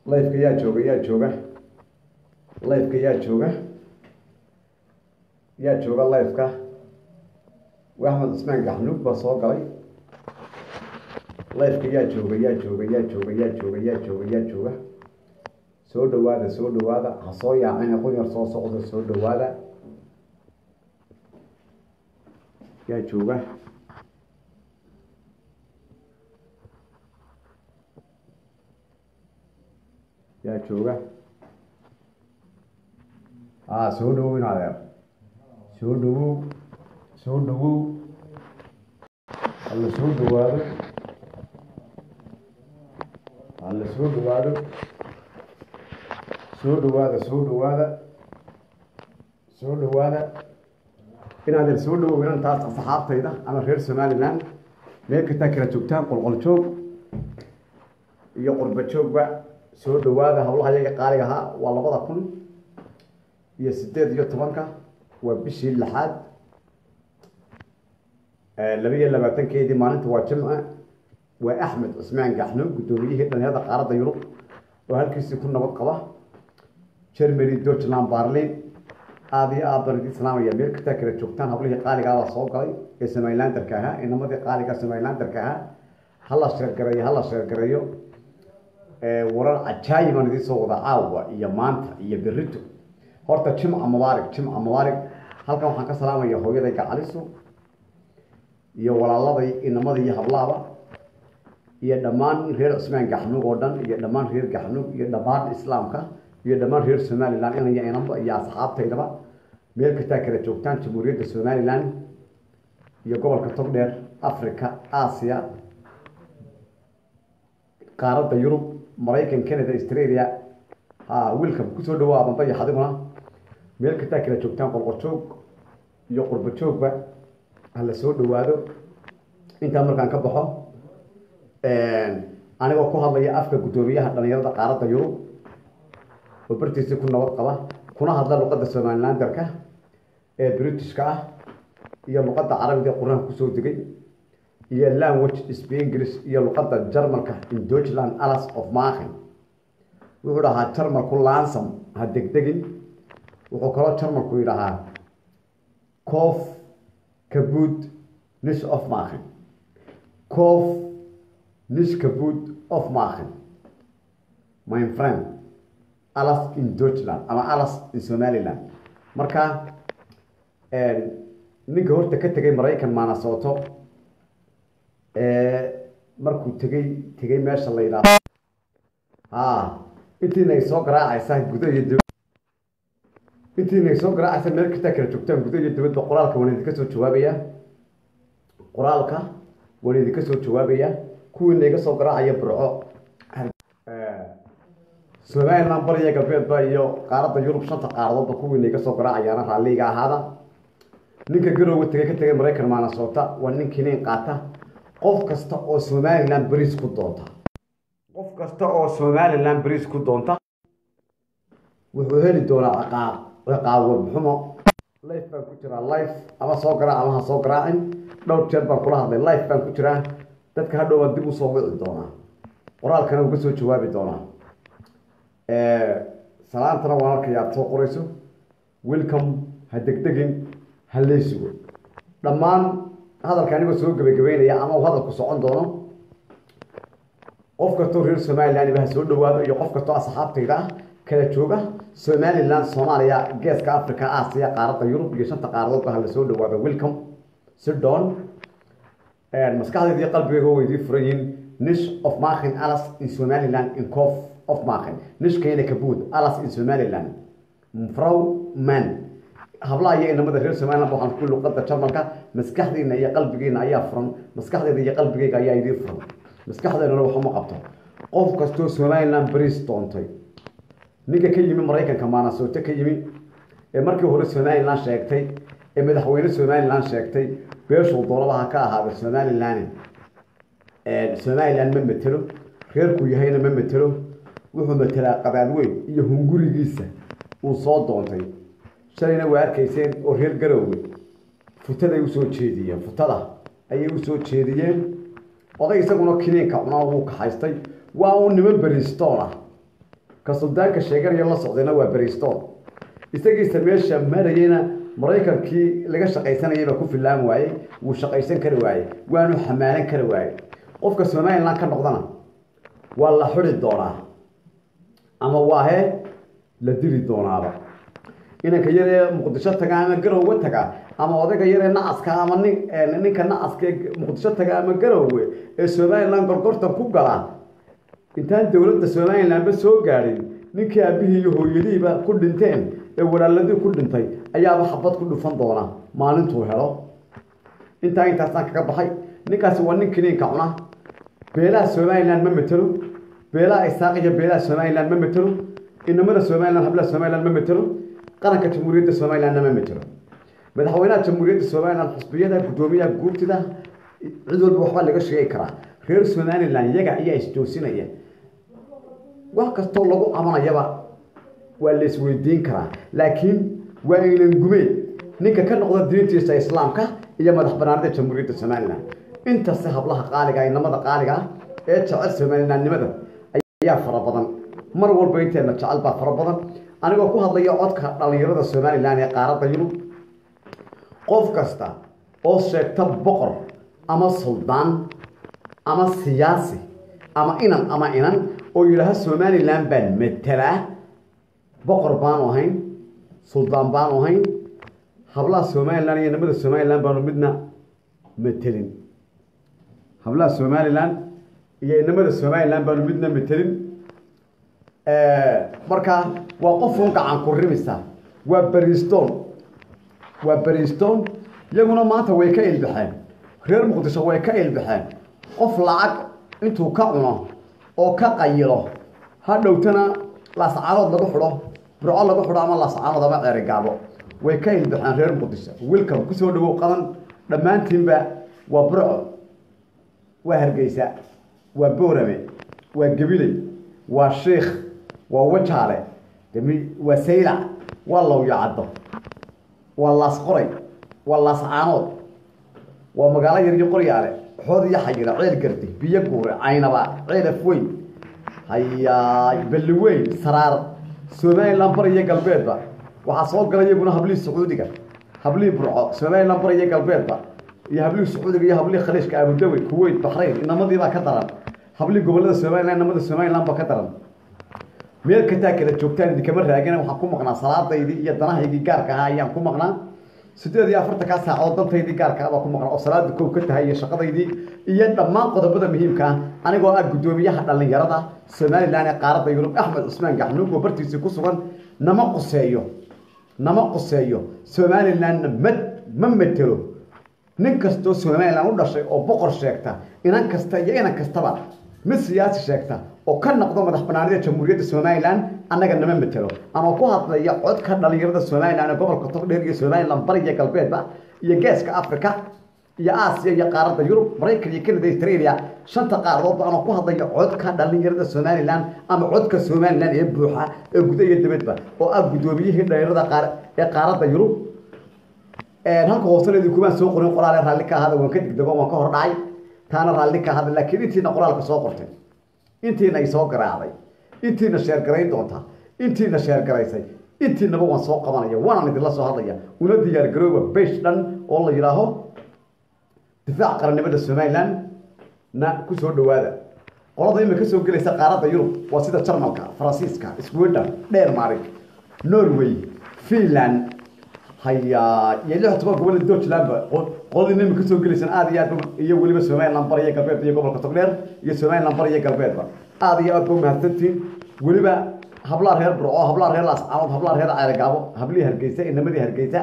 لايف كيا جوجا يا جوجا لايف كيا جوجا يا جوجا لايف كا وأحمد عثمان قحنوك بصوت قوي لايف كيا جوجا يا جوجا يا جوجا يا جوجا يا جوجا يا جوجا سود هذا حصويا عين يقول يرصو صعود سود هذا يا جوجا يا جوجا سودو وين هذا سودو الله سودو هذا الله سودو هذا سودو هذا إن هذا السودو وين أنت صحابتي ده أنا غير سمالي الآن ليك تكره تبتان قل شوف يقرب شوف بقى سودو هذا هقول حاجة قارئها والله بضع كل يستدد يطبقها وبشي اللحاد لبيه لما تنكي دي مانت واجمعه وأحمد عثمان قحنوك قدوميه لأن هذا قارة يوروب وهالكيس يكون نبض قضاه شرمري دوتشلاند بارلين هذه أبرد الإسلام يا ميرك تكره شوفتان هقوله قارئ على صوقي اسماعيلان تركها إنما دي قارئ اسماعيلان تركها هلا شركريو ورا عجايب من ذي صوغ عاوة يا مانت يا بريتو هرتا جمعة مبارك هل كان حنا كسلام يا هوية ذيك عليسو يا ولا الله ذي إنما ذي هبلابا يا دمان غير عثمان قحنوك ودن يا دمان غير قحنوك يا دمان إسلام كا يا دمان غير سومالي لان إن يا إنما يا أصحاب تيدبا ميل كتاكرة جوكتان جمهورية السومالي لان يا قبل كتوغدير أفريقيا آسيا قارة يوروب مريكان كندا استراليا ويلكم كسر دوا بنطي حدمنا ميل كتاكرة جوكتان قرقشوك يقرب تشوك بقى هلا سود دوادو انت مركان كبخو أنا ku hadlaya afka gudoomiyaha dhalinyarada qaaradda Yurub oo bartiisa ku nabad qaba kuna hadla luqadda Soomaalilandarka ee Britishka ah iyo luqadda Carabiga Quraan ku soo degay iyo language English iyo luqadda Jarmalka in Deutschland alles of machen wuxuu dhahaa Jarmalku laansam ha degdegin wuxuu kaloo Jarmalku yiraahdaa Kof kabuud nis of machen Kof nis kabuud of machen my friend alles in Deutschland ama alles in Somaliland marka ninka horta ka tagay Mareykan maana sooto markuu tagay meesha la yiraahdo intii soo garaacaysa gudaha intii soo garaacaysa meel ka kala joogtaan gudaha dibadda qoraalka wanaag ka soo jawaabaya kuwii naga soo garaacaya burco Soomaaliland bariga galbeed ba iyo qaaradda Yurub shanta qaaradood kuwii naga soo garaacayana raaliga ahaada ninka garowga tagay ka tagay Mareykan maana soota waa ninkii nin qaata qof kasta oo Soomaaliland bariis ku doonta wuxuu heli doonaa ciqaabo xumo life baan ku jiraa life ama soo garaac ama ha soo garaacin dhowr jeer baan kula hadlay life baan ku jiraa dadka hadhow waan dib u soo wici doonaa qoraalkana uga soo jawaabi doonaa salaantana waan arkayaa soo qorayso welcome ha degdegin ha leeysugo dhammaan hadalka aniga soo gabagabeynaya ama uu hadalku socon doono qof kastoo reer Soomaaliland baa soo dhawaado iyo qof kastoo asxaabtayda kala jooga Soomaaliland Soomaaliya geeska Afrika Aasiya qaaradda Yurub iyo shanta qaaradood baa la soo dhawaado welcome sit down maskaxdayda qalbigayga way idin furayin nish of machen alles in Somaliland in Kof of machen nish keena kabuud alles in Somaliland frau man habla iyo inamada reer Soomaaliland waxaan ku luqadda Jarmalka maskaxdayna iyo qalbigayna ayaa furan maskaxdayda iyo qalbigayga ayaa idin furan maskaxdayna waxa ma qabto qof kastoo Somaliland bariis doontay ninka ka yimi Mareykanka maana soo ka yimi markii hore Somaliland sheegtay madaxweyne Somaliland sheegtay beeshu doorabaha ka ahaada Somaliland ma matalo reerku yahayna ma matalo wuxuu matalaa qabaal weyn iyo hungurigiisa uu soo doontay shalayna waa arkayseen oo reer garowga futada ay u soo jeediyeen oday isaguna kiniinka cunaa uu ka haystay waa uu nima bariistoona كسلطان كشجر يلا صعدنا وبريستون استجي سميش مرينا مريكا كي لقى شقيسان يبقى كوف اللام واي وشقيسان كرواي وانو حمالا كرواي قف كسماين لان كان نقضنا والله حر الدورة أما واحد لدير الدورة إنك كيري مقدسات تجا أما جرو وتجا أما هذا كيري ناس كأما نك ناس كي مقدسات تجا أما جرو السماين لان قرقرت كوجلا intaan dawladda Soomaaliland ba soo gaarin ninkii aabihii iyo hooyadiiba ku dhinteen ee walaaladii ku dhintay ayaaba xabad ku dhufan doona maalintuu helo intaasaan kaga baxay ninkaasi waa ninkii ninka cuna beelaha Soomaaliland ma matalo beelaha Isaaq iyo beelaha Soomaaliland ma matalo inamada Soomaaliland habla Soomaaliland ma matalo qaranka jamhuuriyadda Soomaaliland ma matalo madaxweynaha jamhuuriyadda Soomaaliland xisbiyada gudoomiyaha guurtida cid walba waxba laga sheegi karaa reer Soomaaliland iyaga ayaa istoosinaya wax kastoo lagu amanayaba waa la isweydiin karaa laakiin waa inaan gumay ninka ka noqda diintiisa islaamka iyo madax banaanida jamhuuriyadda Soomaaliland inta si hablaha qaaliga inamada qaaliga ee jecel Soomaalilandnimada ayaa fara badan mar walba inteena jecel baa fara badan anigoo ku hadlaya codka dhalinyarada Soomaaliland ee qaaradda Yurub qof kasta oo sheegta boqor ama suldaan ama siyaasi ama inan oo yiraahdo Soomaaliland baan matala boqor baan ahayn suldaan baan ahayn hablaha Soomaaliland iyo nimada Soomaaliland baan midna matalin hablaha Soomaaliland iyo nimada Soomaaliland baan midna matalin marka waa qof uu gacan ku rimisa waa Baristoon iyaguna maanta way ka ilbaxeen reer Muqdisho way ka ilbaxeen qof lacag intuu ka cuno oo ka qayilo hadhowtana la sacaanood lagu xidho burco lagu xidho ama la sacaanood ama ceeri gaabo way ka ilbaxeen reer Muqdisho welcome ku soo dhawow qadan dhamaantiinba waa burco waa Hargeysa waa Boorame waa Gabiley waa Sheekh waa Wajaale waa Sayla waa Lawyacado waa Laasqoray waa Laascaanood waa magaalo yar iyo qoryaale xood iyo xayira ceel gardi biyo guure aynaba ceel afweyn haya balweyn saraar Soomaaliland bariga galbeedba waxa soo galay iyaguna hablii Sacuudiga hablii burco Soomaaliland bariga galbeedba iyo hablii Sacuudiga iyo hablii Khaliijka Abu Dhabi Kuwait Bahrain inamadii baa ka daran hablii gobolada Soomaaliland inamada Soomaaliland baa ka daran meel ka taakada joogtaan dikama raagana waxa ku maqnaa salaadaydii iyo danahaygii gaarka ah ayaan ku maqnaa 48 saacadood dantaydii gaarka ah ku maqnaa oo salaada koob ka tahay shaqadaydii iyo dhammaan qodobada muhiimka ah anigoo ah gudoomiyaha dhalinyarada Soomaaliland ee qaaradda Yurub Axmed Cusmaan Gaxnuug oo bartiisa ku sugan nama quseeyo Soomaaliland ma matalo nin kastoo Soomaaliland u dhashay oo boqor sheegta inan kasta iyo inan kastaba mid siyaasi sheegta oo ka noqdo madax banaanida jamhuuriyadda Soomaaliland annaga nama matalo ama ku hadlaya codka dhalinyarada Soomaaliland ee gobolka Togdheer iyo Soomaaliland bariga galbeedba iyo geeska Afrika iyo Aasiya iyo qaaradda Yurub Mareykanka iyo Kanada iyo Australia shanta qaaradood baan ku hadlaya codka dhalinyarada Soomaaliland ama codka Soomaaliland ee buuxa ee gudaha iyo dibadba oo ah gudoomiyihii dhalinyarada qaaradda Yurub halka hoosadeedii kuma soo qorin qoraal raalli ka ahada waan ka digdego waan ka hor dhacay taana raalli ka ahada laakiin intiina qoraalka soo qortay intiina ay soo garaacday intiina sheer garayn doonta intiina sheer garaysay intiinaba waan soo qabanaya waan idin soo hadlaya una diyaar garooba beesh dhan oo la yiraahdo difaac qarannimada Soomaaliland na ku soo dhawaada qolada imika soo galaysa qaaradda Yurub waa sida Jarmalka Faransiiska Sweden Denmark Norway Finland haya yelix toban gobol Deutschland qolada imika soo galaysan aad iyo waliba Soomaaliland bariga galbeed iyo gobolka Togdheer iyo Soomaaliland bariga galbeedba aad iyo aad u mahadsantiin waliba hablaha reer burco hablaha reer Laascaanood hablaha reer ceeri gaabo hablii Hargeysa inamadii Hargeysa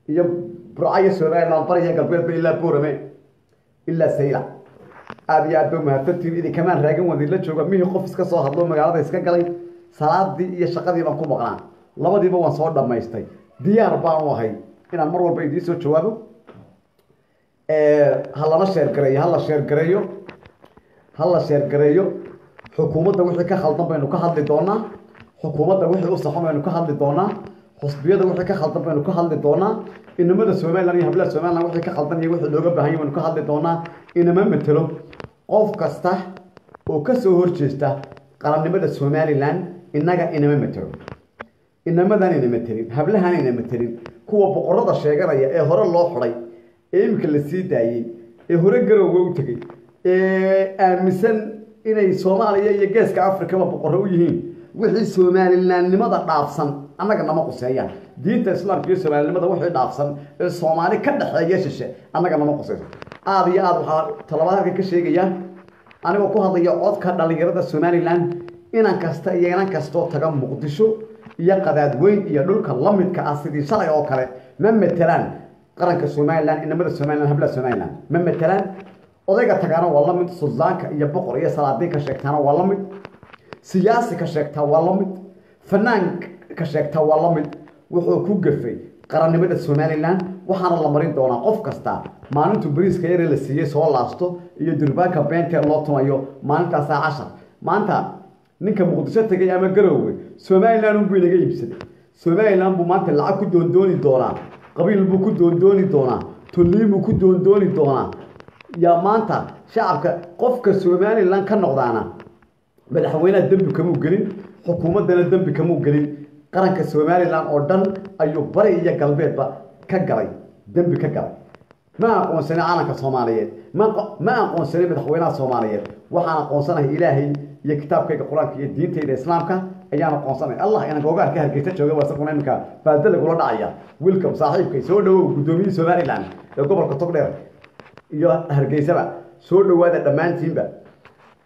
iyo burco Soomaaliland bariga galbeedba ilaa Boorame ilaa Sayla aad iyo aad u mahadsantiin idin kamaan raagan wadin la jooga mihi qof iska soo hadlo magaalada iska galay salaadii iyo shaqadii baan ku maqnaa labadiiba waan soo dhameystay diyaar baan u ahay inaan mar walba idin soo jawaabo hala sheer gareeyo xukuumadda wixii ka khaldan baynu ka hadli doonaa xukuumadda wixii u saxan baynu ka hadli doonaa xusbiyada wixii ka khaldan baynu ka hadli doonaa inamada Soomaaliland iyo hablaha Soomaaliland wixii ka khaldan iyo wixii looga baahan yahay baynu ka hadli doonaa inama matalo qof kasta oo ka soo horjeesta qarannimada Somaliland inaga inama matalo inamadan inama tirin hablahan inama tirin kuwa boqorada sheeganaya ee hore loo xuray ee imka la sii daayay ee hore garowga u tagay ee aaminsan inay Soomaaliya iyo geeska Afrika boqorro u yihiin wixii Somalilandnimada dhaafsan annaga nama quseeyaan diinta islaamka iyo Somalilandnimada wixii dhaafsan ee Soomaali ka dhaxeeya shishe annaga nama quseeyo aad iyo aad waxa talabaadka ka sheegaya anigoo ku hadlayo codka dhalinyarada Somaliland inaan kasta iyo inaan kasto taga Muqdisho iyo qadaad weyn iyo dhulka la midka ah sidii shalay oo kale ma matalaan qaranka Somaliland inamada Somaliland habla Somaliland ma matalaan odayga tagana waa la mid suldaanka iyo boqor iyo salaadiin ka sheegtana waa la mid siyaasi ka sheegta waa la mid fanaan ka sheegta waa la mid wuxuu ku gafay qarannimada Somaliland waxaana la marin doonaa qof kasta maalintu bariiska yar la siiyay soo laasto iyo durbaanka beenta loo tumayo maalintaas 10 maanta ninka Muqdisho tagay ama garowga Somaliland uu inaga iibsaday Somaliland buu maanta lacag ku doondooni doonaa qabiil buu ku doondooni doonaa tuliim buu ku doondooni doonaa ya maanta shacabka qofka Somaliland ka noqdaana madaxweynaha dambi kama gelin xukuumadana dambi kama gelin qaranka Somaliland oo dhan ayuu bari iyo galbeedba ka galay dambi ka galay ma aqoonsan caalamka Soomaaliyeed ma aqoonsan madaxweynaha Soomaaliyeed waxaan aqoonsanahay Ilaahay iyo kitaabkayga Quraanka iyo diintayda Islaamka ayaan aqoonsanahay Allah inaan googaar ka hargeysa jooga wasaqna imka baadal lagu dhacaya welcome saaxiibkay soo dhawow gudoomiye Somaliland ee gobolka Togdheer iyo hargeysaba soo dhawaada dhamaantiinba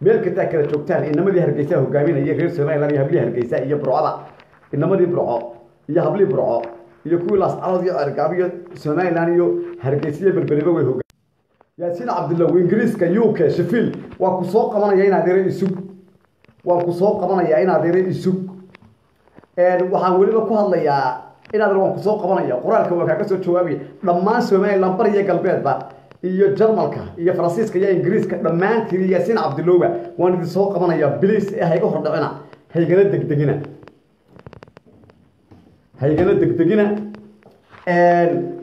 meel ka kala joogtaan inamadii hargeysa hogaaminaya reer Somaliland iyo hablii hargeysa iyo burcada inamadii burco iyo hablii burco iyo kuwii laas arad iyo argaabiyo Somaliland iyo hargeysa berberiba way hogaan Yaasiin Cabdulla Ingiriiska UK Sheffield waa ku soo qabanaya in adeer isug waxaan waliba ku hadlayaa in adeer waan ku soo qabanaya qoraalka waa ka soo jawaabay dhammaan Somaliland bariga galbeedba iyo Jarmalka iyo Faransiiska iyo Ingiriiska dhammaantiin Yaasiin Cabdulla waan idin soo qabanaya please hayga hordhacina haygana degdegina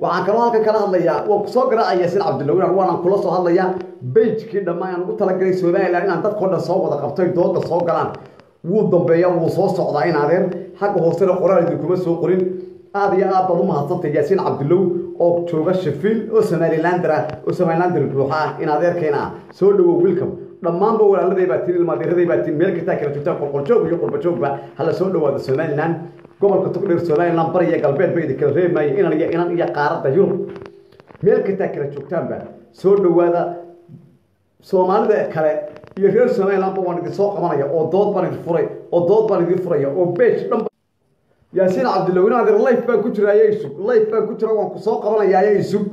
waxaan kaloo halka kala hadlayaa waan ku soo garaacay Yaasiin Cabdulla waan kula soo hadlayaa page-kii dhammaan ugu talagalay Somaliland inaan dadka dhan soo wada qabtay dooda soo galaan wuu dambeeyaa wuu soo socdaa in adeer xagga hoosena qoraal idin kuma soo qorin aad iyo aad baad u mahadsantahay Yaasiin Cabdulla oo jooga Sheffield oo Somaliland ruuxa in adeerkeena soo dhawow welcome dhammaanba walaaladey baa tiin ilmaadiradey baa tiin meel kasta kala joogtaan qolqoljoog iyo qurbajoogba hala soo dhawaado Somaliland gobolka Togdheer Somaliland bariga galbeed bay kala reemayay inaan iyo qaaradda Yurub meel kasta kala joogtaanba soo dhawaada Soomaalida kale iyo reer Somaliland baan idin soo qabanaya oo dood baan idin furay oo page dhan Yaasiin Cabdulla inaan live baan ku jiraa waan ku soo qabanayaa isug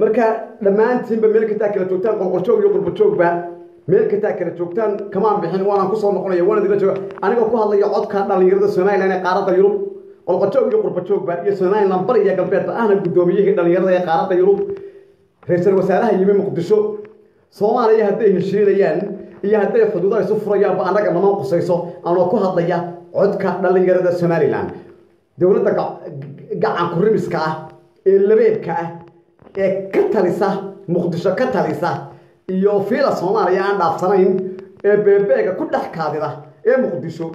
marka dhamaantiinba meel kasta kala joogtaan qolqoljoog iyo qurbajoogba meel kasta kala joogtaan kama bixin waan ku soo noqonaya waan idin jooga aniga ku hadlayo codka dhalinyarada Somaliland ee qaaradda Yurub qolqoljoog iyo qurbajoogba iyo Somaliland bariga galbeedba ahna gudoomiyihii dhalinyarada ee qaaradda Yurub ra'iisul wasaaraha yimi Muqdisho Soomaaliya hadday heshiinayaan iyo hadday xuduudaha isu furayaan ba anaga nama qusayso aan ku hadlaya codka dhalinyarada Somaliland dawladda gacan ku rimiska ah ee labeebka ah ee ka talisa Muqdisho ka talisa iyo fiila Soomaaliya aan dhaafsanayn ee beebeega ku dhax kaadida ee Muqdisho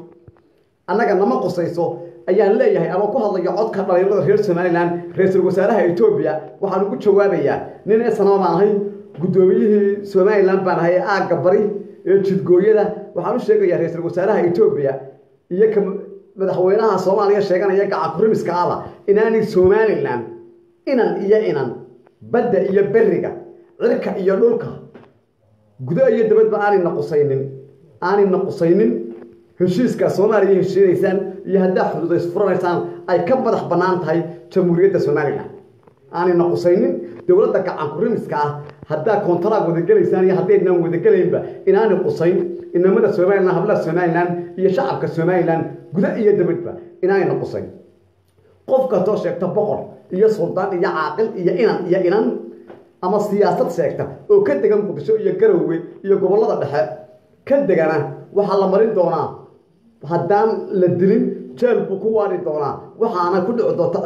anaga nama qusayso ayaan leeyahay ama ku hadlayo codka dhalinyarada reer Somaliland ra'iisul wasaaraha Ethiopia waxaan ugu jawaabayaa nin Soomaali ahay gudoomiyihii Somaliland baan ahay aaga bari ee jidgooyada waxaan u sheegayaa ra'iisul wasaaraha Ethiopia iyo madaxweynaha Soomaaliya sheeganaya gacan ku rimiska ah inaanay Somaliland inan badda iyo bariga cirka iyo dhulka gudaha iyo dibadba aanay naqusaynin heshiiska Soomaaliya heshiinaysan iyo hadda xuduud isfuranaysaan ay ka madax banaan tahay jamhuuriyadda Somaliland aanay naqusaynin dawladda gacan ku rimiska ah hadda kontract wada galeysaan iyo hadday naan wada galeynba inaanay qusayn inamada Somaliland habla Somaliland iyo shacabka Somaliland gudaha iyo dibadba inaanay naqusay qof ka soo sheegta boqor iyo sultaan iyo caaqil iyo inan ama siyaasad sheegta oo ka degan Muqdisho iyo Garowe iyo gobolada dhexe ka degana waxa la marin doonaa haddaan la dilin jeel buu ku waari doonaa waxaana ku dhici doonta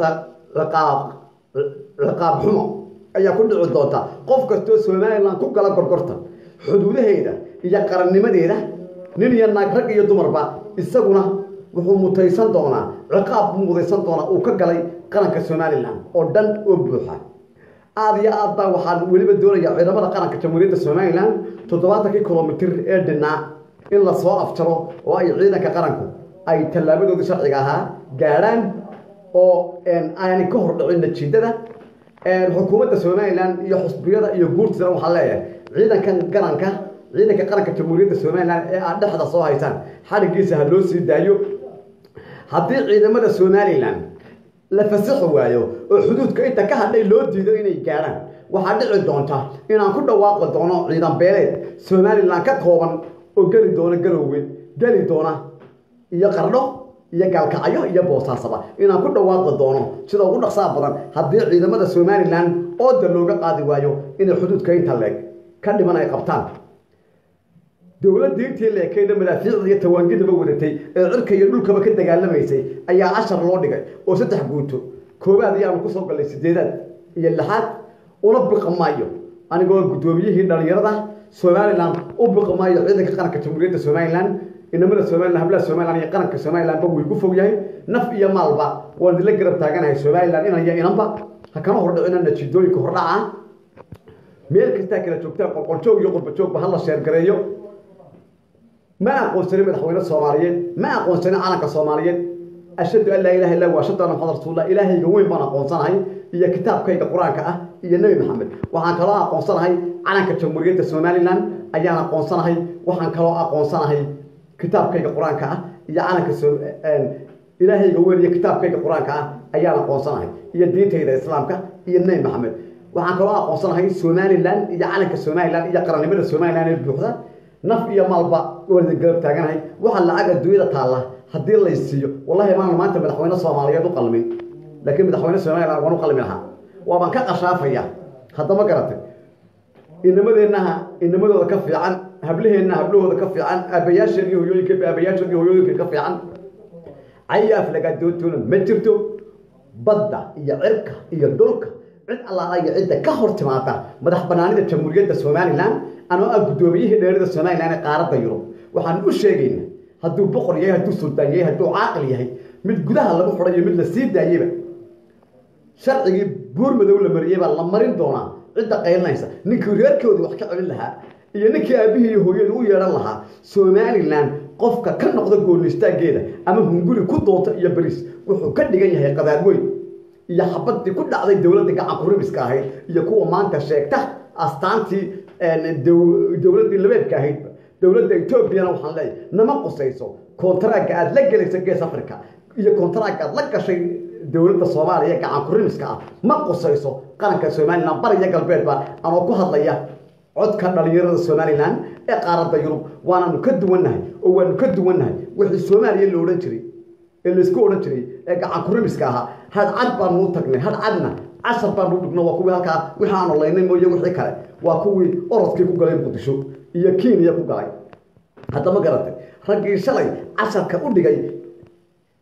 laqaab xumo ayaa ku dhici doonta qof kasta Somaliland ku kala gorgorta xuduudaheeda iyo qarannimadeeda nin iyo naag rag iyo dumarba isaguna wuxuu mutaysan doonaa ciqaab mudaysan doonaa uu ka galay qaranka Somaliland oo dhan oo buuxa aad iyo aad baa waxaan weliba doonayaa ciidamada qaranka jamhuuriyadda Somaliland 70 kilomitir ee dhinaa in la soo afjaro oo ay ciidanka qaranku ay tallaabadooda sharciga ahaa gaaraan oo aan ka hor dhicin natiijada xukuumadda Somaliland iyo xusbiyada iyo guurtida waxa leeyahay ciidanka qaranka jamhuuriyadda Somaliland ee aad dhexda soo haysan xarigiisa ha loo sii daayo haddii ciidamada Somaliland la fasaxo waayo oo xuduudka inta ka hadhay loo diido inay gaaraan waxa dhici doonta inaan ku dhawaaqo doono ciidan beeleed Somaliland ka kooban oo gali doona Garowe gali doona iyo Qardho iyo Gaalkacyo iyo Boosaaso inaan ku dhawaaqo doono sida ugu dhaqsaha badan haddii ciidamada Somaliland oo dal looga qaadi waayo in xuduudka inta leeg ka dhiman ay qabtaan dawladda intii la ekeeyay madaafiicda iyo tawaangidaba wadatay ee cirka iyo dhulkaba ka dagaalamaysay ayaa cashar loo dhigay oo 3 guuto koobaad ayaan ku soo galay 8aad iyo 6aad una biqmaayo anigoo gudoomiyihii dhalinyarada Somaliland u biqmaayo ciidanka qaranka jamhuuriyadda Somaliland inamada Somaliland habla Somaliland iyo qaranka Somaliland buu ku fog yahay naf iyo maalba waan la garab taaganahay Somaliland inanba ha kama hor dhicin natiijooyinka hor dhaca meel kasta kala joogtaan qolqoljoog iyo qurbajoog ba hal sheer gareeyo ما أقول سلمة حوينا الصوماليين ما أقول سلمة على كصوماليين أشهد أن لا إله إلا الله وأشهد أن محمد رسول الله إلهي جوين بنا قنصان هاي هي كتاب كي القرآن كأه هي النبي محمد وحن كلا قنصان هاي على كجمهورية الصومالي لان أيانا قنصان هاي وحن كلا قنصان هاي كتاب كي القرآن كأه هي على إلهي جوين هي كتاب كي القرآن كأه أيانا قنصان هاي هي الدين تيجي الإسلام كأه هي النبي محمد وحن كلا قنصان هاي الصومالي لان هي على كالصومالي لان هي قرن من الصومالي لان البحث نف يا مالبا ولد قلب تاجناي وحنا لعقد دويرة طالة هدي الله يسيو والله ما أنت مدحونا الصومالية دو قلمي لكن مدحونا الصومالية لا ونو قلمينها وما كان قشافية هذا ما قرأت إنما ذا كفي عن هبله ذا كفي عن أبياش اليهودي كيف أبياش اليهودي كفي عن عيا فلقد دوتون مترتو بدأ يا عركة يا دولك عد الله أي عدة كهر تماتا مدح بناني الجمهورية الصومالي لان أنا أقدوميه دير الصومالي لان قارة يوروب وحن أشيغين هدو بقر يهي هدو سلطان يهي هدو عاقل يهي من قدها لما فرية من السيد دايبا شرعي بور مدولة مريبا لمرين دونا عدة قيلنا يسا نكو ريركودي وحكا عمل لها إيا نكي أبيه يهوية ويران لها صومالي لان قفكا كان نقضى قول نستاقيدا أما هنقولي كدوطة إيا بريس وحو كان ديغان يهي قدادوين إيا حبادي كل عضي الدولة ديغا عقوري بسكاهي إيا كوا مانتا شاكتا أستانتي دولة اللباب كاهيد دولة إثيوبيا وحن لي نما قصيصو كونتراك أد لقى جيس أفريقيا إذا كونتراك أد لقى شيء دولة الصومالية كعن كوريمسكا ما قصيصو قرن كسومالي نبر يقل بيت با أنا كوها ليا عد كان ليرد الصومالي لان قارة يوروب وأنا نكدونها وحي الصومالي اللي ورنتري اللي سكو ورنتري كعن كوريمسكا هاد عد بانو تقني هاد عدنا 10 بانو دقنا وكوي هالكا وحان الله ينمو يوحي كله وكوي أرضكي كوغالين قدشو iyo Kenya ku galay hadda ma garatay ragii shalay casarka u dhigay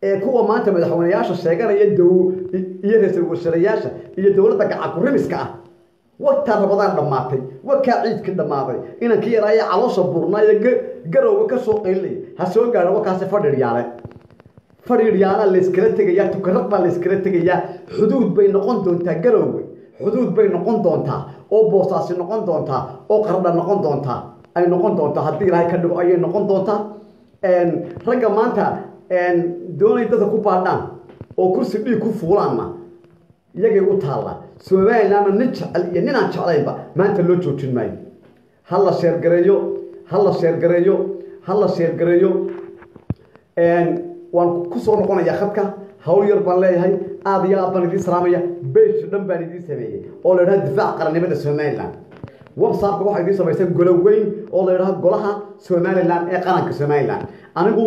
ee kuwa maanta madaxweynayaasha sheeganaya iyo ra'iisul wasaarayaasha iyo dawladda gacan ku rimiska ah waqti Ramadaan dhamaatay waka ciidka dhamaaday inankii yaraayo caloosha burnaayo garowga ka soo qeylay ha soo gaaro wakaas fadhiyaala la iskala tagaya tukarad baa la iskala tagaya xuduud bay noqon doontaa garowga xuduud bay noqon doontaa oo Boosaaso noqon doontaa oo Qardho noqon doontaa ay noqon doontaa haddii Ilaahay ka dhigo ay noqon doontaa ragga maanta doonay dadka ku baadhaan oo kursi dhig ku fuulaana iyagay u taala Soomaaliland nin jecel iyo nin aan jeclaynba maanta loo joojin maayo hal la sheer gareeyo waan ku soo noqonayaa khadka hawl yar baan leeyahay aad iyo aad baan idin salaamaya beesh dhan baan idin sameeyay oo la yiraahdo difaac qarannimada Soomaaliland website waxa idin sameeyay golo weyn oo la yiraahdo golaha Soomaaliland ee qaranka Soomaaliland anigu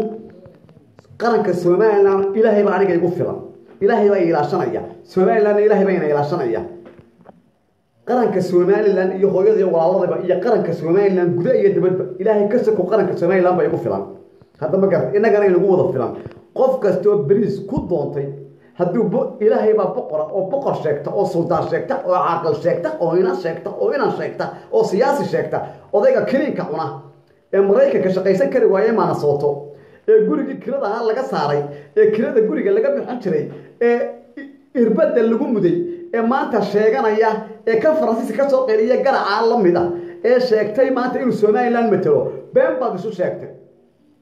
qaranka Soomaaliland Ilaahay baa aniga igu filan Ilaahay baa ilaashanaya Soomaaliland Ilaahay baa ilaashanaya qaranka Soomaaliland iyo hooyada iyo walaaladaba iyo qaranka Soomaaliland gudaha iyo dibadba Ilaahay ka soo qaranka Soomaaliland baa igu filan hadda ma garan inagana inagu wada filan qof kasto bariis ku doontay hadduu Ilaahay baa boqor sheegta oo sultaan sheegta oo caaqil sheegta oo ina sheegta oo siyaasi sheegta odayga kaliinka cuna maraykanka shaqaysan kari waayay Minnesota gurigii kirada aan laga saaray kirada guriga laga bixin jiray irbada lagu muday maanta sheeganaya ka Faransiis ka soo qeeliya garaca la mid ah sheegtay maanta inuu Somaliland matalo been baad isu sheegtay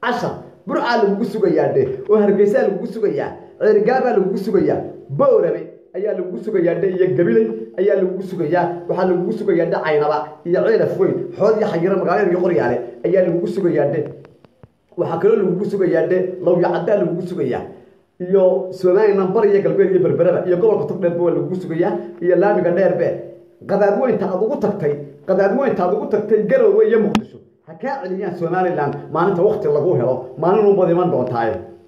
عشر برع لو سوغيا دي او هرغيسا لو سوغيا عرغابا لو سوغيا بوربي ayaa lagu sugayaa iyo gabilay ayaa lagu sugayaa waxa lagu sugayaa caynaba iyo ceelaf weyn xood iyo xayira magaalada iyo qoryaale ayaa lagu sugayaa waxa kale lagu sugayaa law yacada lagu sugayaa iyo Soomaaliland bar iyo galbeed iyo berberaba iyo gobolka togdheer baa lagu sugayaa iyo laamiga dheerbe qadaad weynta aad ugu tagtay Garowe iyo Muqdisho haka ciliyaan Soomaaliland maalinta waqti lagu helo maalin bad iman doontaa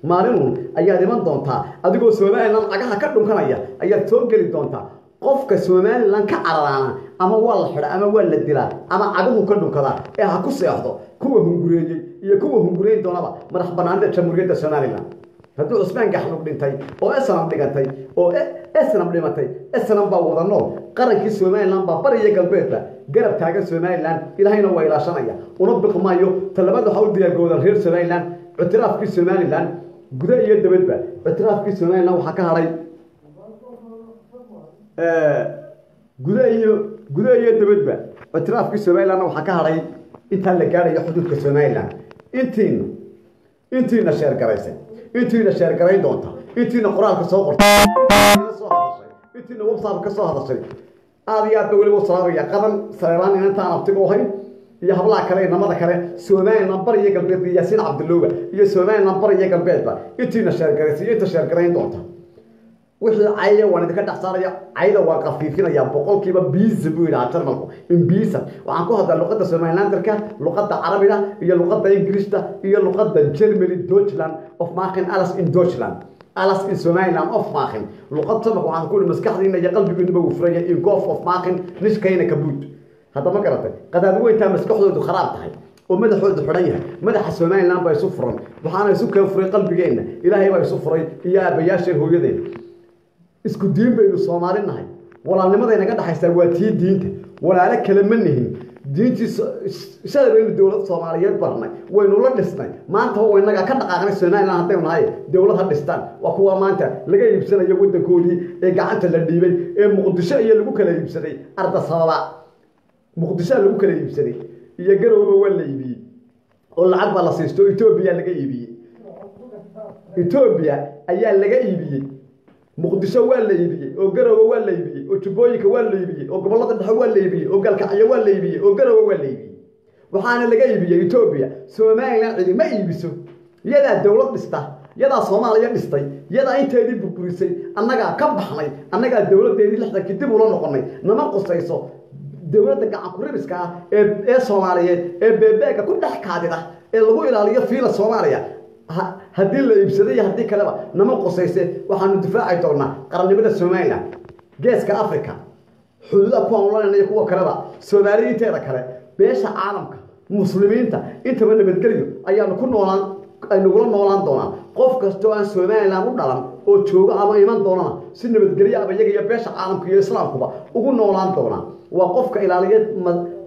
maalin ayaa iman doontaa adigoo Soomaaliland agaha ka dhunkanaya ayaa soo gali doontaa qofka Soomaaliland ka cararana ama waa la xidha ama waa la dilaa ama agahu ka dhunkada ha ku seexdo kuwa hungureeyay iyo kuwa hungureey doonaba madax banaanida jamhuuriyadda Soomaaliland hadduu Cusmaan Gaxnuug dhintay oo Islam dhigantay oo Islam dhimatay Islam baa wada nool qarankii Soomaaliland baa bariya galbeedka garab taagan Soomaaliland ilaahayna waa ilaashanaya una biqmaayo talabada waxa u diyaargooda reer Soomaaliland اعترافكي Soomaaliland gudaha iyo dabadba اعترافكي Soomaaliland waxa ka haray gudaha iyo dabadba اعترافكي Soomaaliland waxa ka haray inta la gaaray xuduudka Soomaaliland intiina sheer garayn doonta intiina qoraalka soo qortay intiina website ka soo hadashay aad iyo aad waliba salaamaya qadan sareelaan inta aan abtigo ahay iyo hablaha kale namada kale Soomaaliland bar iyo galbeed Yaasiin Cabdullah iyo Soomaaliland bar iyo galbeedba intiina sheer garayn doonta wixii ayay waan idinka dhaxsaaraya ayda waa qafiifinaya boqolkiiba biis buu ilaa jarmalku in biisa waxaan ku hadlaa luqadda Soomaaliland-ka luqadda Carabiga iyo luqadda Ingiriiska iyo luqadda Germany Deutschland of machen alles in Deutschland alles in Somaliland of machen luqadda waxaan ku maskaxdiina iyo qalbigiina buu furaya in goof of machen niskayna kabuud هذا ما قرأته قد أبوي تام مسكحه خراب تحي ومدح حد حرية مدح Somaliland بيسفرن وحنا يسوق يفرق قلبي جينا إلهي بيسفري يا بياشر هو يدين اسكو دين بين الصومالين هاي ولا لماذا ينقد حيسواتي دينته ولا على كلام منهم دينتي شاد بين الدولة الصومالية برنا وين ولا دستان ما أنت هو إنك كنا قاعدين Somaliland هتيون هاي دولة هالدستان وقوة ما أنت لقى يبصنا يود كودي قاعد تلديبي مقدسة يلقوا كلا يبصنا أرض صلاة مقدسة لو كلا يبصري يا Garowe ولا يبي ولا عقب على سيستو إثيوبيا لقى يبي إثيوبيا أيام لقى يبي مقدسة ولا يبي أو Garowe ولا يبي أو تبويك ولا يبي أو قبلات الدحوة ولا يبي أو قال كعيا ولا يبي أو Garowe ولا يبي وحنا لقى يبي إثيوبيا Somaliland ما يبيسو يدا الدولة دستا يدا Soomaaliya dhistay yada inteedii burburisay annaga ka baxnay annaga dawladeedii lixda kadib ula noqonay nama qosayso dawladda gacan ku ribiska Soomaaliyeed beebeeka ku dhax kaadida lagu ilaaliyo fiila Soomaaliya hadii la iibsaday hadii kaleba nama qosayse waxaanu difaaci doonaa qarannimada Somaliland geeska Afrika xuduudaha ku aanlanaya kuwa kaleba Soomaaliyeed kale beesha caalamka muslimiinta inta nabadgelyo ayaanu ku noolaan aynu ugu noolaan doonaa qof kasto aan Somaliland u dhalan oo jooga ama iman doona si nabadgelyo ah iyaga iyo beesha caalamka iyo islaamkuba ugu noolaan doona waa qofka ilaaliya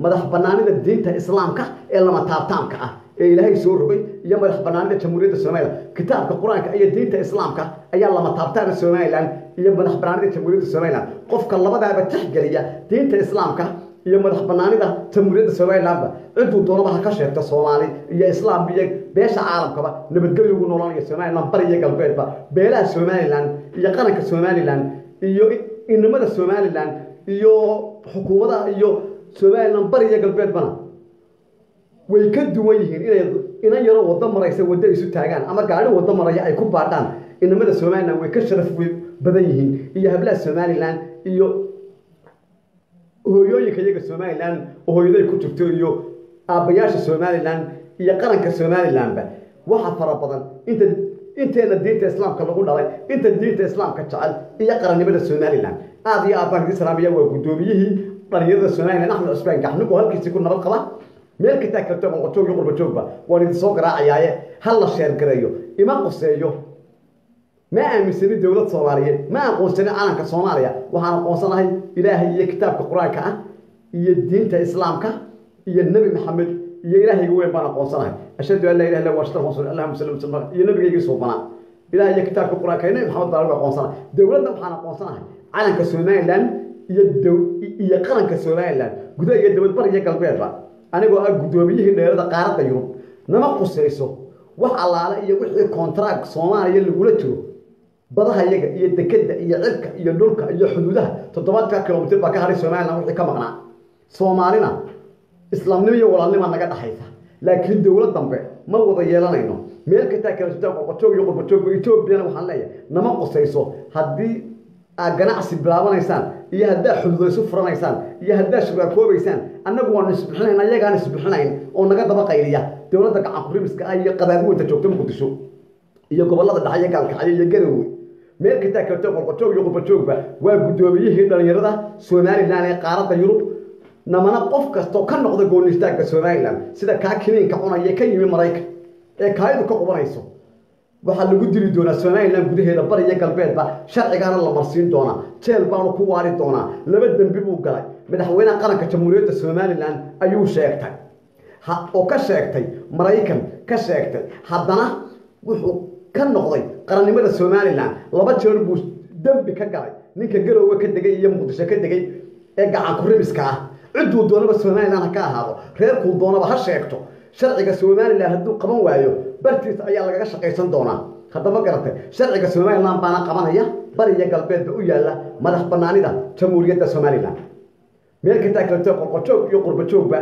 madax banaanida diinta islaamka ee lama taabtaanka ah ee Ilaahay soo rogay iyo madax banaanida jamhuuriyadda Soomaaliland kitaabka Quraanka iyo diinta islaamka ayaa lama taabtaan Soomaaliland iyo madax banaanida jamhuuriyadda Soomaaliland qofka labadaaba tixgeliya diinta islaamka iyo madax banaanida jamhuuriyadda Soomaaliland ciduu doonaba ha ka sheegto Soomaali iyo islaam iyo beesha caalamkaba nabadgelyo ugu noolaan Soomaaliland bariga galbeedba beelaha Soomaaliland iyo qaranka Soomaaliland iyo inamada Soomaaliland iyo xukuumadda iyo Somaliland bariga galbeedbana way ka duwan yihiin inay yaro wada maraysa wada isu taagaan ama gaari wada maraya ay ku baadhaan inamada Somaliland way ka sharaf badan yihiin iyo hablaha Somaliland iyo hooyooyinka iyaga Somaliland oo hooyaday ku jirto iyo aabayaasha Somaliland iyo qaranka Somaliland waxa fara badan inteena diinta islaamka lagu dhalay inta diinta islaamka jecel iyo qarannimada Somaliland aad iyo aad baan islaamiya waa gudoomiyihii dhalinyarada Somaliland Axmed Cusmaan Gaxnuug oo halkiisa ku nabad qaba meel ka taagto oo qotoog iyo qurba joogba waan idin soo garaacayaaye hal la sheer gareeyo ima qoseeyo ما أمسني دولة صومالية ما أقولسني عالم كصوماليا وحنا قوسنا هاي إلهي كتاب القرآن كأ الدين الإسلام كأ النبي محمد iyo ilaahay weyn baan aqoonsanahay ashhadu an la ilaha illa huwa astaghfiruka allahumma salli wa sallim iyo nabigayga soo banaa ilaahay kitaabka quraanka inay maxamed baan aqoonsanahay dawladda waxaan aqoonsanahay calanka Soomaaliland iyo qaranka Soomaaliland gudaha iyo dawlad bariga galbeedba anigoo ah gudoomiyihii dheerada qaaradda Yurub nama qusayso wax alaala iyo wixii contract Soomaaliya lagu la jiro badaha iyaga iyo dekada iyo cirka iyo dhulka iyo xuduudaha 7 kilomitir baa ka haray Soomaaliland wixii ka maqnaa Soomaalina islaamnimo iyo walaalnimo naga dhaxaysa laakiin dawlad dambe ma wada yeelanayno meel ka taa kala soo qoqotoog iyo qurbajoog Ethiopia waxaan leeyahay nama qusayso hadii aad ganacsi bilaabanaysaan iyo hadaa xuduudo isu furanaysaan iyo hadaa shaqoobaysaan annagu waan isbixinayn ayagaan isbixinayn oo naga daba qayliya dawladda gacan qurimiska ay qadaadweynta joogta Muqdisho iyo gobolada dhaxaya galkacyo iyo Garowe meel ka taa kala soo qoqotoog iyo qurbajoogba waa gudoomiyihii dhalinyarada Soomaaliland ee qaaradda Yurub namana qof kasto ka noqdo goonistaagga Soomaaliland sida ka kiniinka cunaya ka yimi Mareykan ee kaayadu ka qubanayso waxa lagu diri doonaa Soomaaliland gudaheeda bariga galbeedba sharcigaana la marsiin doonaa jeel baan ku waari doonaa laba dambi buu galay madaxweynaha qaranka jamhuuriyadda Soomaaliland ayuu sheegtay oo ka sheegtay Mareykan ka sheegtay haddana wuxuu ka noqday qarannimada Soomaaliland laba jeer buu dambi ka galay ninka Garowe ka degay iyo Muqdisho ka degay ee gacan ku rimiska ah ciduu doonaba Soomaaliland ka ahaado reerku doonaba ha sheegto sharciga Soomaaliland hadduu qaban waayo bartiis ayaa laga shaqeysan doonaa hadaba garatay sharciga Soomaaliland baana qabanaya bariga galbeedba u yaala madax banaanida jamhuuriyadda Soomaaliland meel ka taagto qoqojoog iyo qurbajoogba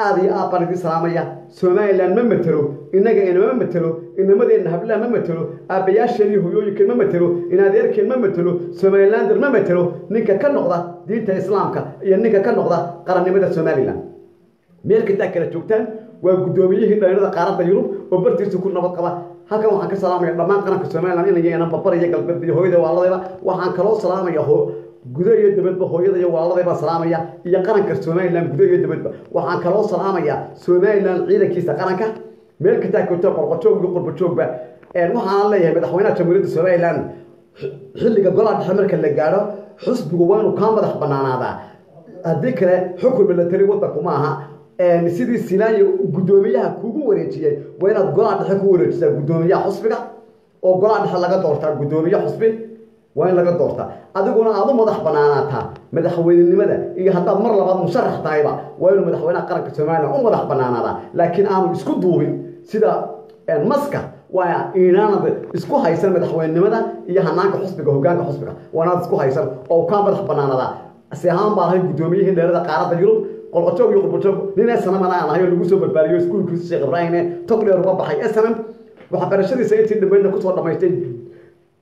aad iyo aad baan idin salaamaya Soomaaliland ma matalo inaga inama matalo inamadeenna hablaha ma matalo aabayaasheen iyo hooyooyinka ma matalo inadeerkeen ma matalo Soomaaliland ma matalo ninka ka noqda diinta islaamka iyo ninka ka noqda qarannimada Soomaaliland meel ka taag kala joogtaan waa gudoomiyihii dhalinyarada qaaradda Yurub oo bartiisa ku nabad qaba halkan waxaan ka salaamayaa dhammaan qaranka Soomaaliland inay yeelanaan bariga galbeed iyo hooyada walaaladayba waxaan kaloo salaamayaa gudaha iyo dibadba hooyada iyo walaaladayba salaamaya iyo qaranka Soomaaliland gudaha iyo dibadba waxaan kaloo salaamayaa Soomaaliland ciidankiisa qaranka meel ka taag qoqojoog iyo qurbajoogba waxaan leeyahay madaxweynaha jamhuuriyadda Soomaaliland xilliga golaha dhexe marka la gaaro xusbigu waa inuu ka madax banaanaadaa haddii kale xukun military waddanku ma aha sidii Silaayo gudoomiyaha kugu wareejiyay waa inaad golaha dhexe ku wareejisaa gudoomiyaha xusbiga oo golaha dhexe laga doortaa gudoomiyaha xusbi waa in laga doortaa adiguna aad u madax banaanaataa madaxweynenimada iyo haddaad mar labaad musharax tahayba waa inuu madaxweynaha qaranka Soomaaliland u madax banaanaadaa laakiin aanu isku duubin sida maska waa inaanad isku haysan madaxweynenimada iyo hanaanka xusbiga hoggaanka xusbiga waa inaad isku haysan oo ka madax banaanaadaa asihaan baa ahay gudoomiyihii dheerada qaaradda Yurub qolqojoog iyo qurbajoog nin SNM aan ahay oo lagu soo badbaadiyo iskuulkiisa Sheekh Ibrahim Togdheer uga baxay SNM waxa barashadiisa intii dhameeyna ku soo dhameystay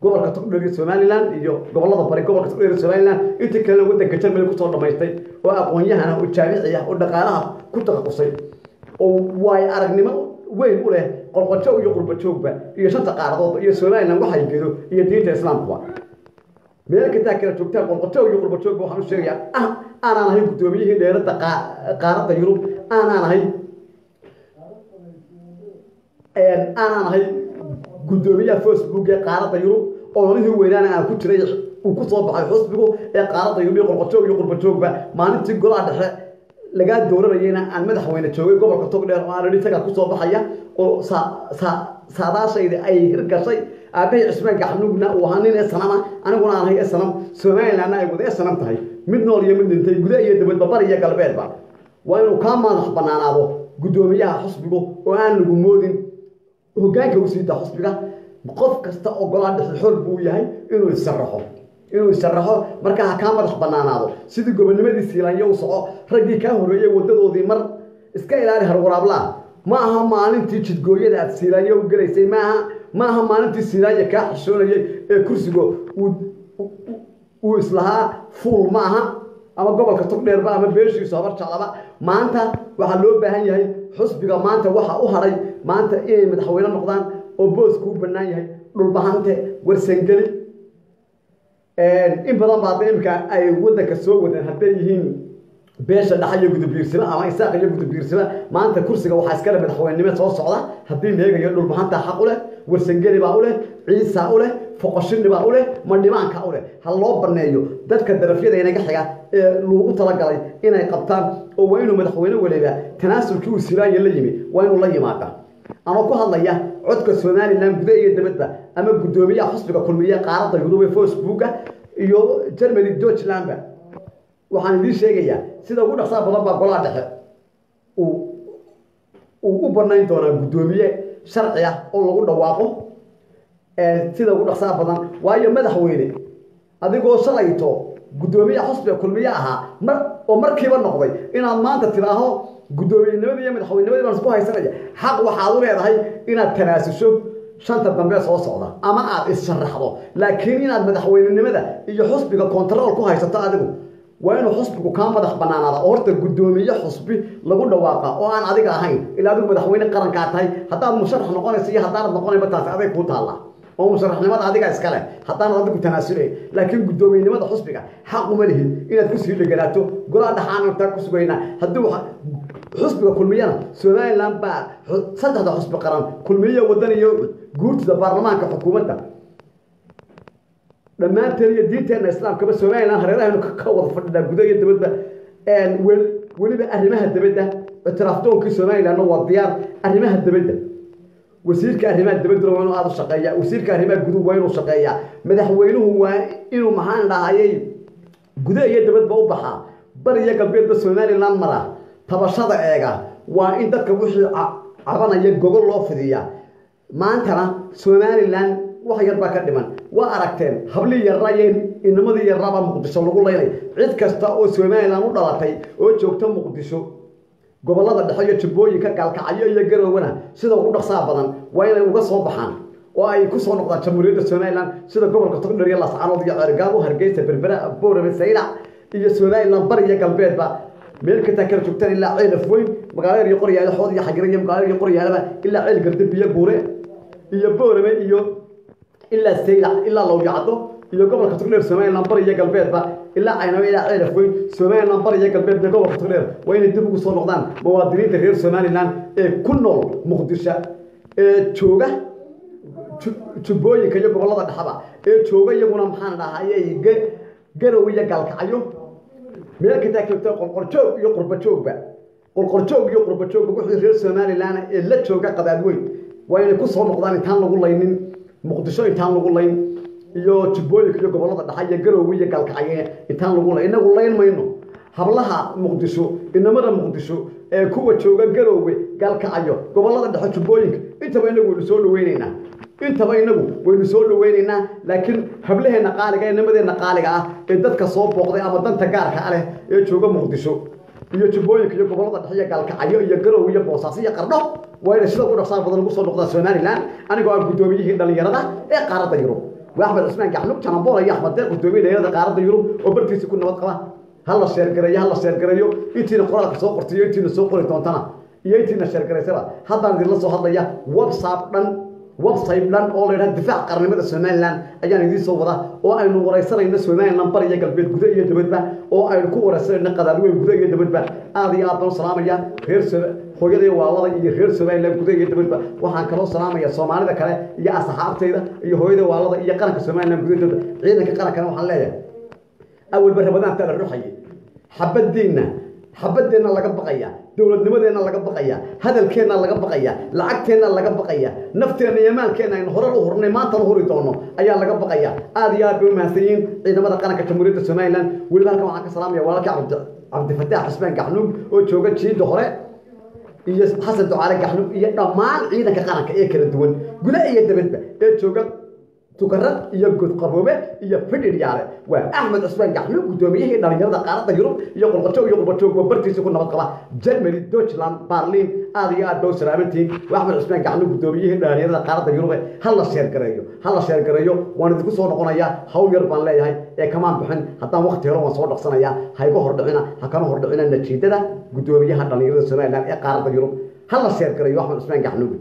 gobolka Togdheer Somaliland iyo gobolada bari gobolka Togdheer Somaliland intii kale wadanka Jarmalka ku soo dhameystay oo aqoon-yahan oo jaamici ah oo dhaqaalaha ku taqasusay oo way aragnimo weyn u leh qolqojoog iyo qurbajoogba iyo shanta qaaradood iyo Somaliland waxay geedo iyo diinta islaamka meel ka taag kala joogtaan qolqojoog iyo qurbajoogba waxaan u sheegayaa aanan ahay gudoomiyihii dheerada qaaradda Yurub aanan ahay gudoomiyaha Facebook ee qaaradda Yurub oo lihii weynaan aan ku jiray uu ku soo baxay xusbigu ee qaaradda Yurub qolqojoog iyo qurbajoogba maalintii golaha dhexe laga dooranayna aan madaxweyne joogay gobolka Togdheer oo aan isaga ku soo baxaya oo saadaashayda ay hirgashay aabay Ismaaciil Gaxnuugna oo ahaa nin SNM aniguna aan ahay SNM Soomaaliland ay wada SNM tahay mid nool iyo mid dhintay gudaha iyo dibadba bariga galbeedba waa inuu ka madax banaanaado gudoomiyaha xusbigu oo aan lagu moodin hoggaanka u siida xusbiga qof kasta oo golaha dhexe xor buu yahay inuu isharraxo marka ka madax banaanaado sidii gobonnimadii Silaayo u soco raggii ka horeeyay wadadoodii mar iska ilaali har waraabla ma aha maalintii jidgooyada aad Silaayo u galeysay ma aha maalintii Silaayo ka xishoonayay ee kursiga uu islaha fuul ma aha ama gobolka Togdheerba ama beeshiisa habar jaclaba maanta waxa loo baahan yahay xusbiga maanta waxa u haray maanta inay madaxweyne noqdaan oo boosku u banaan yahay dhul bahante warsangeli in badan baa imka ay wadanka soo wadeen haday yihiin beesha dhaxayo gudub biirsima ama isaaq iyo gudub biirsima maanta kursiga waxa iska leh madaxweynimo soo socda hadii leegayo dhul bahanta xaq u leh warsangeli baa u leh ciisa u leh foqoshin baa u leh mandhimaanka u leh hal loo barneeyo dadka darafyada inaga xiga ee loogu talagalay inay qabtaan oo waa inuu madaxweyne waliba tanaasulkii uu silaayay la yimi waa inuu la yimaada أنا كهذا يا عدك سونالي لام بدأي دبتة أما قدومية حسب كلمية قارة يوروب فيسبوك يو جرمني دوتش لامبا وحن دي شيء يا سيدا قول أصلا بضرب قلاده وبرنامج دونا قدومية شرعية أو لقول واقو سيدا قول أصلا بضرب ويا ماذا حويني هذا قول شرعيته قدومية حسب كلمية ومر كيف نقضي إن ما أنت تراها قدومينimada iyo madaxweynimada baan isku haysanaya xaq waxa uu leedahay inaad tanaasusho shanta dambe soo socda ama aad issharaxdo laakiin inaad madaxweynimada iyo xusbiga control ku haysato adigu waa inuu xusbigu ka madax banaanaado horta gudoomiye xusbi lagu dhawaaqa oo aan adiga ahayn ilaa adigu madaxweyne qaranka tahay haddii aad musharax noqonayso iyo haddii aad noqonayba taas aday ku taala oo musharaxnimada adiga iska leh haddii aad adigu tanaasulay laakiin gudoomiyenimada xusbiga xaq uma lihid inaad ku sii dhagalaato golaha dhaxaan inta ku sugayna haddii حسب كلمينا سؤال لامبا صدق حسب قرن كلمية ودنيا جود ذا برلمان كحكومته لما تري دينتنا الإسلام كبس سؤال أنا هريرة إنه كقوة فرد جودية دبده إن ول بأهمها الدبده اعترفتون كسؤال لأنه وضيار أهمها الدبده وسير كأهمها الدبده وينه هذا الشقية وسير كأهمها جود وينه الشقية مدح وينه هو إنه محان لهاي جودية دبده بوبها بري قلبي بس سؤال لامرة tabashada eega waa in dadka wixii cabanaya gogol loo fidiyaa maantana Somaliland wax yar ba ka dhiman waa aragteen habli yarayeen inamadii yaraba Muqdisho lagu leeyahay cid kasta oo Somaliland u dhalatay oo joogta Muqdisho gobolada dhexe iyo Jubbooyinka Galkacyo iyo Garowana sida ugu dhaqsaha badan waa inay uga soo baxaan oo ay ku soo noqdaan Jamhuuriyadda Somaliland sida gobolka Togdheer iyo Laascaanood iyo Cergaabo Hargeysa Berbera Boorame Saylac iyo Somaliland bariga galbeedba meel ka taakar joogtaan ilaa ceel afweyn magaalada iyo qoryaal xood iyo xagiray magaalada iyo qoryaalaba ilaa ceel gardib iyo buure iyo boorame iyo ilaa Saylac ilaa loo yacdo iyo gobolka Togdheer Somaliland bariga galbeedba ilaa ayna ilaa ceel afweyn Somaliland bariga galbeedba gobolka Togdheer waa inay dib ugu soo noqdaan muwaadiniinta reer Somaliland ee ku nool Muqdisho ee jooga Jubbooyinka iyo gobolada dhaxaba ee jooga iyaguna maxaan dhahaayay Garowe iyo Galkacyo meel ka taagto qorqorjoog iyo qurbajoogba wixii reer Somaliland ee la jooga qadaadweyn waa inay ku soo noqdaan intaan lagu laynin Muqdisho intaan lagu layn iyo Jubbooyinka iyo gobolada dhaxa iyo Garowe iyo Galkacyo intaan lagu layn inagu layn mayno hablaha Muqdisho inamada Muqdisho ee kuwa jooga Garowe Galkacyo gobolada dhaxa Jubbooyinka intaba inagu soo dhaweynayna intaba inagu waynu soo dhaweynayna laakiin hablaheena qaaliga ee nimadeena qaaliga ah ee dadka soo booqday ama danta gaarka ah ee jooga Muqdisho iyo Jubbooyinka iyo gobolada dhexe Galkacyo iyo Garowe iyo Boosaaso iyo Qardho waa inay sida ugu dhaqsaha badan ugu soo noqdaan Somaliland anigoo ah gudoomiyihii dhalinyarada ee qaaradda Yurub Axmed Cusmaan Gaxnug Janaboola iyo Axmed Deeq gudoomiyihii qaaradda Yurub oo bartiisa ku nabad qaba hal la sheer gareeyo intiina qoraalka soo qortay intiina soo qori doontana iyo intiina sheer gareysaba haddaan idin la soo hadlaya website dhan oo leeyahay difaac qarnimada Somaliland ayaan idin soo wada oo aynu wareysanayna Somaliland bariga galbeed gudaha iyo dibadba oo aynu ku wareysanayna qadaadweyn gudaha iyo dibadba aad iyo aad baan salaamaya reer hooyaday waalada iyo reer Somaliland gudaha iyo dibadba waxaan kaloo salaamaya Soomaalida kale iyo asxaabtayda iyo hooyaday waalada iyo qaranka Somaliland gudaha ciidanka qaranka waxaan leeyahay awal barabadaan taa ruuxay xabaddeena laga baqaya dawladnimadeena laga baqaya hadalkeena laga baqaya lacagteena laga baqaya nafteena iyo maalkeena in hore u hornay maanta hore doono ayaa laga baqaya aad iyo aad u mahadsanyiin ciidamada qaranka Jamhuuriyadda Somaliland waliba halkan waxaan ka salaamayaa walaalkii Cabdi Fataax Cusmaan Gaxnug oo jooga jiida hore iyo Xasan Ducaale Gaxnug iyo dhammaan ciidanka qaranka ee kala duwan gudaha iyo dibadba ee jooga tukarad iyo god qaboobe iyo fidhir yaale waa Axmed Cusmaan Gaxnug gudoomiyihii dhalinyarada qaaradda Yurub iyo qurbajoog bartiisa ku nabad qaba Germany Deutschland Berlin aad iyo aad salaamantiin Axmed Cusmaan Gaxnug gudoomiyihii dhalinyarada qaaradda Yurub hal la sheer gareeyo waan idinku soo noqonayaa hawl yar baan leeyahay ee kamaan bixin haddaan waqti hore waan soo dhaqsanayaa haygo hordhicina hakana hordhicina natiijada gudoomiyaha dhalinyarada Somaliland ee qaaradda Yurub hal la sheer gareeyo Axmed Cusmaan Gaxnug